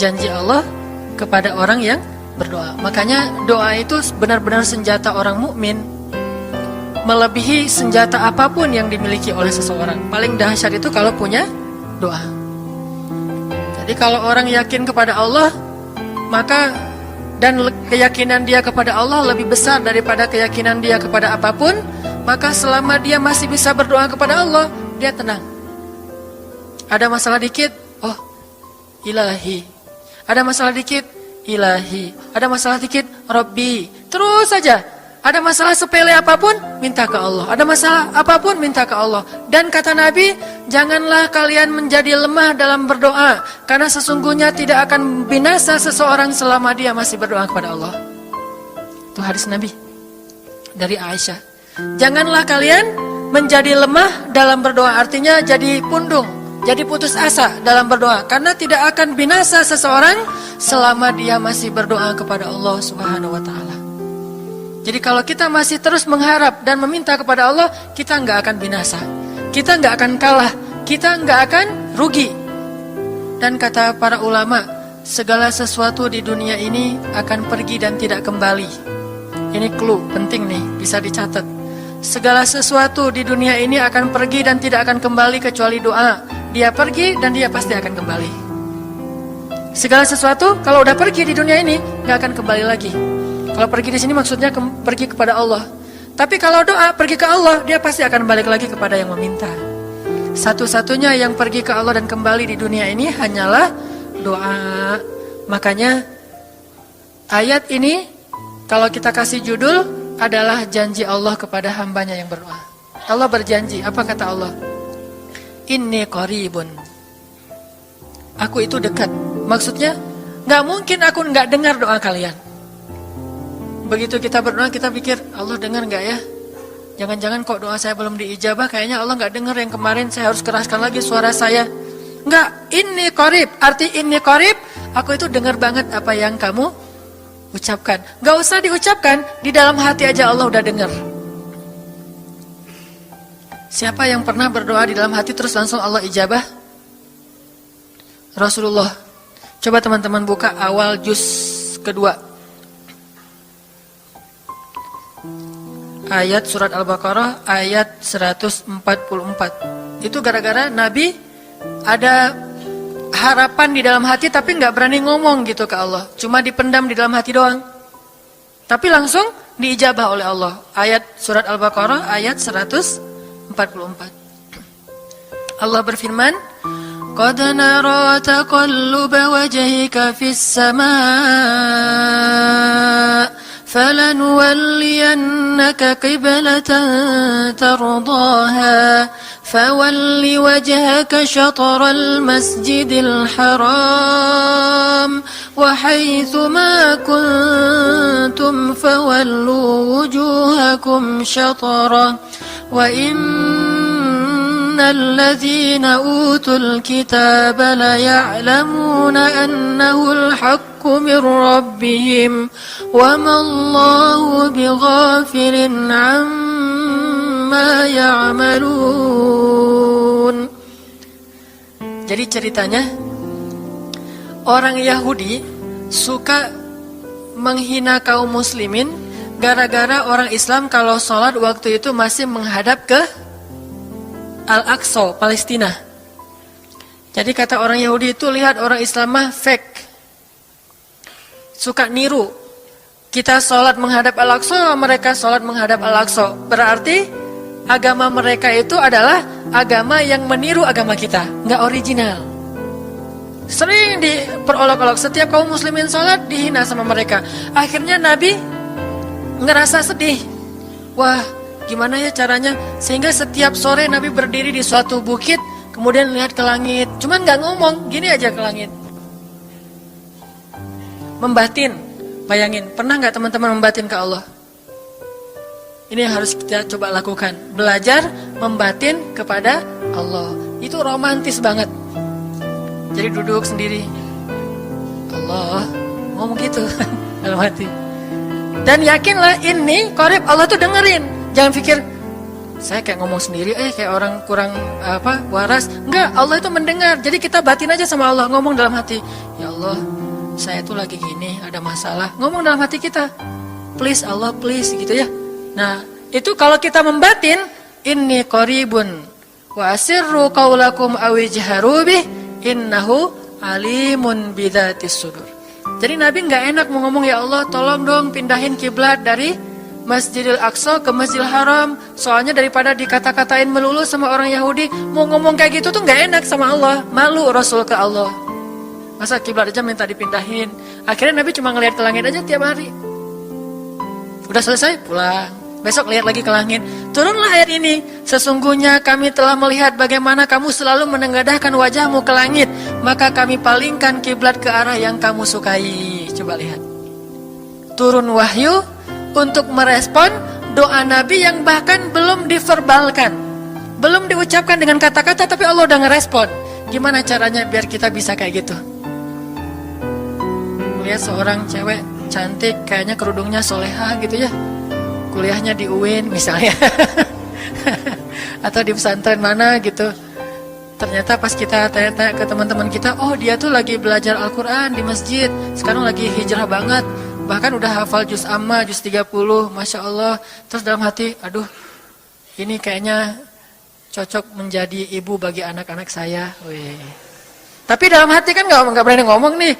janji Allah kepada orang yang berdoa. Makanya doa itu benar-benar senjata orang mukmin, melebihi senjata apapun yang dimiliki oleh seseorang. Paling dahsyat itu kalau punya doa. Jadi kalau orang yakin kepada Allah, maka dan keyakinan dia kepada Allah lebih besar daripada keyakinan dia kepada apapun, maka selama dia masih bisa berdoa kepada Allah, dia tenang. Ada masalah dikit, oh Ilahi. Ada masalah dikit, Ilahi. Ada masalah dikit, Rabbi. Terus saja. Ada masalah sepele apapun, minta ke Allah. Ada masalah apapun, minta ke Allah. Dan kata Nabi, janganlah kalian menjadi lemah dalam berdoa, karena sesungguhnya tidak akan binasa seseorang selama dia masih berdoa kepada Allah. Itu hadis Nabi dari Aisyah. Janganlah kalian menjadi lemah dalam berdoa, artinya jadi pundung, jadi putus asa dalam berdoa, karena tidak akan binasa seseorang selama dia masih berdoa kepada Allah Subhanahu wa taala. Jadi kalau kita masih terus mengharap dan meminta kepada Allah, kita nggak akan binasa, kita nggak akan kalah, kita nggak akan rugi. Dan kata para ulama, segala sesuatu di dunia ini akan pergi dan tidak kembali. Ini clue penting nih, bisa dicatat. Segala sesuatu di dunia ini akan pergi dan tidak akan kembali kecuali doa. Dia pergi dan dia pasti akan kembali. Segala sesuatu kalau udah pergi di dunia ini nggak akan kembali lagi. Kalau pergi di sini maksudnya pergi kepada Allah. Tapi kalau doa pergi ke Allah, dia pasti akan balik lagi kepada yang meminta. Satu-satunya yang pergi ke Allah dan kembali di dunia ini hanyalah doa. Makanya ayat ini kalau kita kasih judul adalah janji Allah kepada hambanya yang berdoa. Allah berjanji, apa kata Allah? Inni qaribun. Aku itu dekat. Maksudnya gak mungkin aku gak dengar doa kalian. Begitu kita berdoa, kita pikir, Allah dengar gak ya? Jangan-jangan kok doa saya belum diijabah, kayaknya Allah gak dengar yang kemarin, saya harus keraskan lagi suara saya. Enggak, inni qarib. Arti inni qarib, aku itu dengar banget apa yang kamu ucapkan. Gak usah diucapkan, di dalam hati aja Allah udah dengar. Siapa yang pernah berdoa di dalam hati terus langsung Allah ijabah? Rasulullah. Coba teman-teman buka awal juz kedua. Ayat surat Al-Baqarah ayat 144. Itu gara-gara Nabi ada harapan di dalam hati tapi gak berani ngomong gitu ke Allah. Cuma dipendam di dalam hati doang. Tapi langsung diijabah oleh Allah. Ayat surat Al-Baqarah ayat 144. Allah berfirman, Qad nara taqalluba wajhika fis samaa فَلَنُوَلِّيَنَّكَ قِبْلَةً تَرْضَاهَا فَوَلِّ وَجْهَكَ شَطْرَ الْمَسْجِدِ الْحَرَامِ وَحَيْثُ مَا كُنْتُمْ فَوَلُّوا وُجُوهَكُمْ شَطْرَهُ وَإِنَّ الَّذِينَ أُوتُوا الْكِتَابَ لَيَعْلَمُونَ أَنَّهُ الْحَقُّ مِنْ رَبِّهِمْ وَمَا اللَّهُ بِغَافِلٍ عَمَّا يَعْمَلُونَ. Jadi ceritanya, orang Yahudi suka menghina kaum muslimin gara-gara orang Islam kalau sholat waktu itu masih menghadap ke Al-Aqsa, Palestina. Jadi kata orang Yahudi itu, lihat orang Islam mah fake, suka niru. Kita sholat menghadap Al-Aqsa, mereka sholat menghadap Al-Aqsa. Berarti agama mereka itu adalah agama yang meniru agama kita, nggak original. Sering diperolok-olok, setiap kaum muslimin sholat dihina sama mereka. Akhirnya Nabi ngerasa sedih. Wah, gimana ya caranya? Sehingga setiap sore Nabi berdiri di suatu bukit, kemudian lihat ke langit. Cuman gak ngomong, gini aja ke langit. Membatin, bayangin. Pernah gak teman-teman membatin ke Allah? Ini yang harus kita coba lakukan. Belajar membatin kepada Allah. Itu romantis banget. Jadi duduk sendiri. Allah, ngomong gitu dalam hati. Dan yakinlah ini qarib, Allah tuh dengerin. Jangan pikir saya kayak ngomong sendiri, kayak orang kurang waras. Enggak, Allah itu mendengar. Jadi kita batin aja sama Allah, ngomong dalam hati, ya Allah, saya tuh lagi gini, ada masalah. Ngomong dalam hati kita, please Allah, please, gitu ya. Nah, itu kalau kita membatin, inni qaribun wa asirru qaulakum awijharu bih innahu alimun bidzatis sudur. Jadi Nabi nggak enak mau ngomong, ya Allah tolong dong pindahin kiblat dari Masjidil Aqsa ke Masjidil Haram. Soalnya daripada dikata-katain melulu sama orang Yahudi, mau ngomong kayak gitu tuh nggak enak sama Allah. Malu Rasul ke Allah. Masa kiblat aja minta dipindahin. Akhirnya Nabi cuma ngelihat ke langit aja tiap hari. Udah selesai pulang. Besok lihat lagi ke langit. Turunlah ayat ini. Sesungguhnya kami telah melihat bagaimana kamu selalu menengadahkan wajahmu ke langit. Maka kami palingkan kiblat ke arah yang kamu sukai. Coba lihat. Turun wahyu untuk merespon doa Nabi yang bahkan belum diverbalkan. Belum diucapkan dengan kata-kata, tapi Allah udah ngerespon. Gimana caranya biar kita bisa kayak gitu? Lihat seorang cewek cantik, kayaknya kerudungnya solehah gitu ya. Kuliahnya di UIN misalnya. Atau di pesantren mana gitu. Ternyata pas kita tanya-tanya ke teman-teman kita, oh dia tuh lagi belajar Al-Quran di masjid. Sekarang lagi hijrah banget. Bahkan udah hafal juz amma, juz 30, Masya Allah. Terus dalam hati, aduh ini kayaknya cocok menjadi ibu bagi anak-anak saya. Wih. Tapi dalam hati kan gak berani ngomong nih.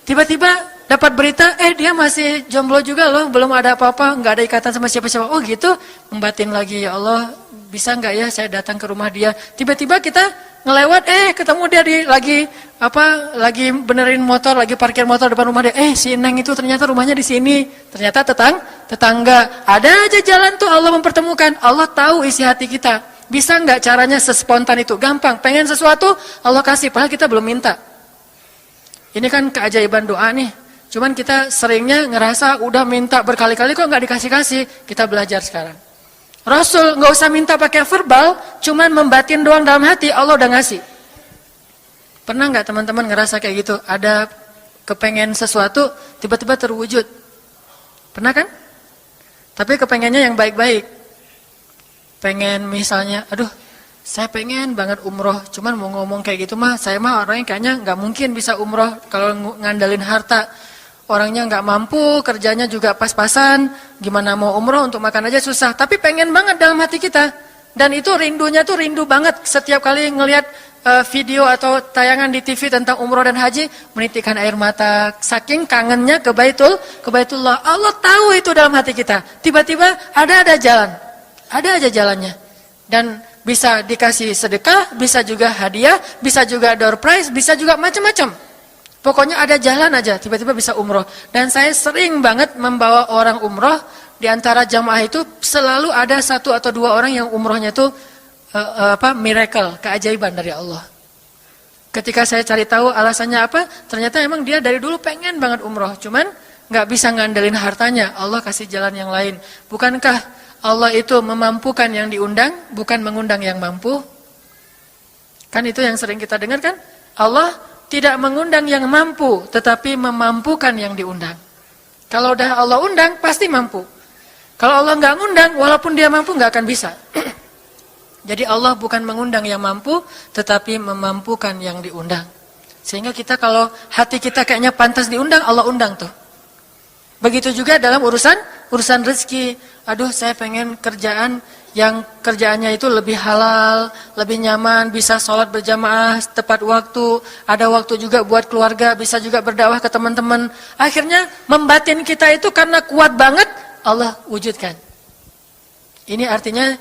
Tiba-tiba dapat berita, dia masih jomblo juga loh, belum ada apa-apa, gak ada ikatan sama siapa-siapa. Oh gitu, membatin lagi, ya Allah, bisa gak ya saya datang ke rumah dia. Tiba-tiba kita ngelewat, ketemu dia lagi benerin motor, lagi parkir motor depan rumah dia. Si Neng itu ternyata rumahnya di sini. Ternyata tetangga. Ada aja jalan tuh Allah mempertemukan. Allah tahu isi hati kita. Bisa nggak caranya sespontan itu? Gampang. Pengen sesuatu, Allah kasih. Padahal kita belum minta. Ini kan keajaiban doa nih. Cuman kita seringnya ngerasa udah minta berkali-kali kok nggak dikasih-kasih. Kita belajar sekarang. Rasul nggak usah minta pakai verbal, cuman membatin doang dalam hati, Allah udah ngasih. Pernah nggak teman-teman ngerasa kayak gitu? Ada kepengen sesuatu, tiba-tiba terwujud. Pernah kan? Tapi kepengennya yang baik-baik. Pengen misalnya, aduh, saya pengen banget umroh, cuman mau ngomong kayak gitu mah, saya mah orangnya kayaknya nggak mungkin bisa umroh kalau ngandalin harta. Orangnya nggak mampu, kerjanya juga pas-pasan, gimana mau umroh untuk makan aja susah. Tapi pengen banget dalam hati kita. Dan itu rindunya tuh rindu banget. Setiap kali ngelihat video atau tayangan di TV tentang umroh dan haji, menitikkan air mata. Saking kangennya ke Baitullah. Allah tahu itu dalam hati kita. Tiba-tiba ada jalan. Ada aja jalannya. Dan bisa dikasih sedekah, bisa juga hadiah, bisa juga door prize, bisa juga macam-macam. Pokoknya ada jalan aja, tiba-tiba bisa umroh. Dan saya sering banget membawa orang umroh. Di antara jamaah itu selalu ada 1 atau 2 orang yang umrohnya itu miracle, keajaiban dari Allah. Ketika saya cari tahu alasannya apa, ternyata emang dia dari dulu pengen banget umroh. Cuman gak bisa ngandelin hartanya, Allah kasih jalan yang lain. Bukankah Allah itu memampukan yang diundang, bukan mengundang yang mampu? Kan itu yang sering kita dengar kan? Allah tidak mengundang yang mampu, tetapi memampukan yang diundang. Kalau udah Allah undang, pasti mampu. Kalau Allah nggak ngundang, walaupun dia mampu nggak akan bisa. Jadi Allah bukan mengundang yang mampu, tetapi memampukan yang diundang. Sehingga kita kalau hati kita kayaknya pantas diundang, Allah undang tuh. Begitu juga dalam urusan rezeki. Aduh, saya pengen kerjaan yang kerjaannya itu lebih halal, lebih nyaman, bisa sholat berjamaah tepat waktu, ada waktu juga buat keluarga, bisa juga berdakwah ke teman-teman. Akhirnya membatin kita itu karena kuat banget, Allah wujudkan. Ini artinya